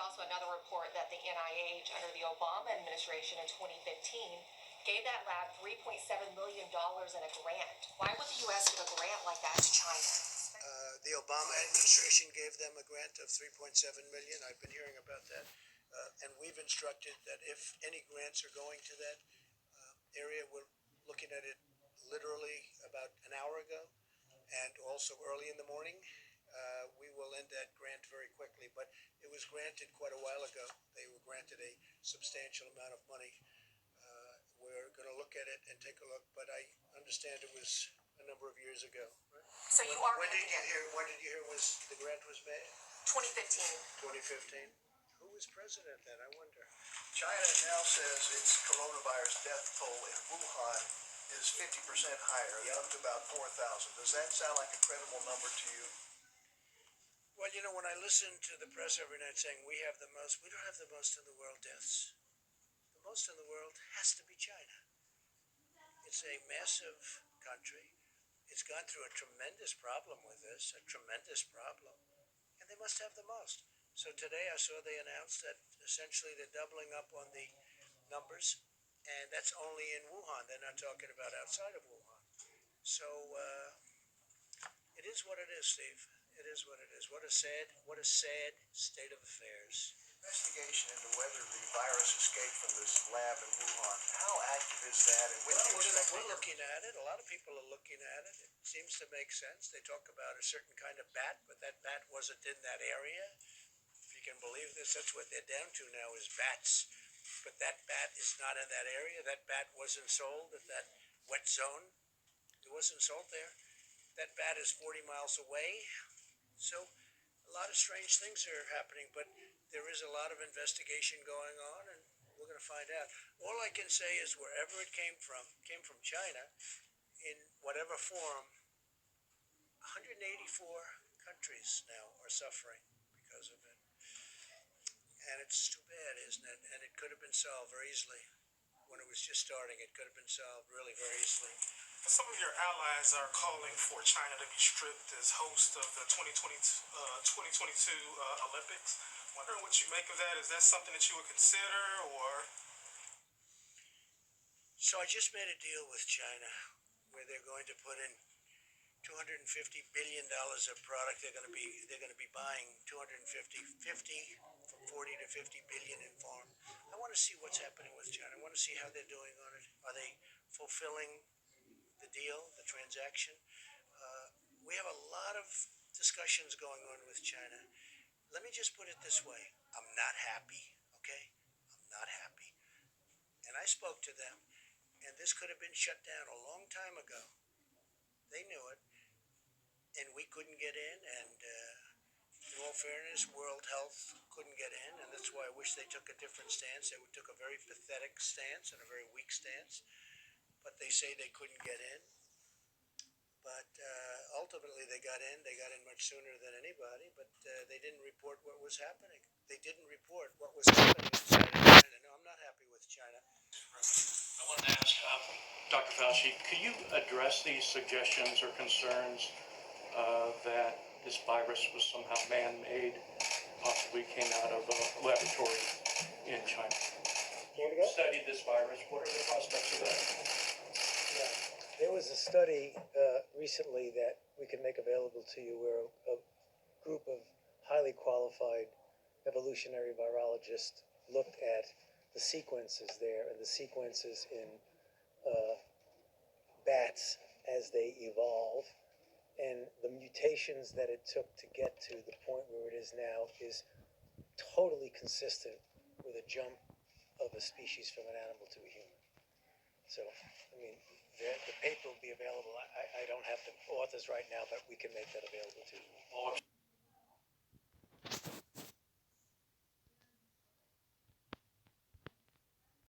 also another report that the NIH under the Obama administration in 2015 gave that lab $3.7 million in a grant. Why would the U.S. give a grant like that to China? The Obama administration gave them a grant of $3.7 million. I've been hearing about that. And we've instructed that if any grants are going to that area, we're looking at it literally about an hour ago and also early in the morning. We will end that grant very quickly, but it was granted quite a while ago. They were granted a substantial amount of money. We're going to look at it and take a look, but I understand it was a number of years ago. Right? So you are. When did you hear the grant was made? 2015. 2015. Who was president then? I wonder. China now says its coronavirus death toll in Wuhan is 50% higher, up to about 4,000. Does that sound like a credible number to you? Well, when I listen to the press every night saying we have the most, we don't have the most in the world deaths. The most in the world has to be China. It's a massive country. It's gone through a tremendous problem with this, a tremendous problem, and they must have the most. So today I saw they announced that essentially they're doubling up on the numbers, and that's only in Wuhan. They're not talking about outside of Wuhan. So it is what it is, Steve. It is what it is. What a sad state of affairs. Investigation into whether the virus escaped from this lab in Wuhan, how active is that? And we're looking at it. A lot of people are looking at it. It seems to make sense. They talk about a certain kind of bat, but that bat wasn't in that area. If you can believe this, that's what they're down to now is bats. But that bat is not in that area. That bat wasn't sold at that wet zone. It wasn't sold there. That bat is 40 miles away. So a lot of strange things are happening, but there is a lot of investigation going on, and we're going to find out. All I can say is wherever it came from China, in whatever form. 184 countries now are suffering because of it. And it's too bad, isn't it? And it could have been solved very easily. When it was just starting, it could have been solved really very easily. Some of your allies are calling for China to be stripped as host of the 2022 Olympics. Wondering what you make of that. Is that something that you would consider, or? So I just made a deal with China where they're going to put in $250 billion of product. They're going to be buying 50 from 40 to 50 billion in farm. I want to see what's happening with China. I want to see how they're doing on it. Are they fulfilling the deal, the transaction? We have a lot of discussions going on with China. Let me just put it this way. I'm not happy, okay? I'm not happy. And I spoke to them, and this could have been shut down a long time ago. They knew it, and we couldn't get in, and in all fairness, World Health couldn't get in, and that's why I wish they took a different stance. They took a very pathetic stance and a very weak stance, but they say they couldn't get in. But ultimately they got in. They got in much sooner than anybody, but they didn't report what was happening. They didn't report what was happening inside of China. No, I'm not happy with China. I wanted to ask Dr. Fauci, could you address these suggestions or concerns that this virus was somehow man-made, possibly came out of a laboratory in China? You studied this virus. What are the prospects of that? Yeah. There was a study recently that we can make available to you where a group of highly qualified evolutionary virologists looked at the sequences there and the sequences in bats as they evolve, and the mutations that it took to get to the point where it is now is totally consistent with a jump of a species from an animal to a human. So, I mean, the paper will be available. I don't have the authors right now, but we can make that available to you.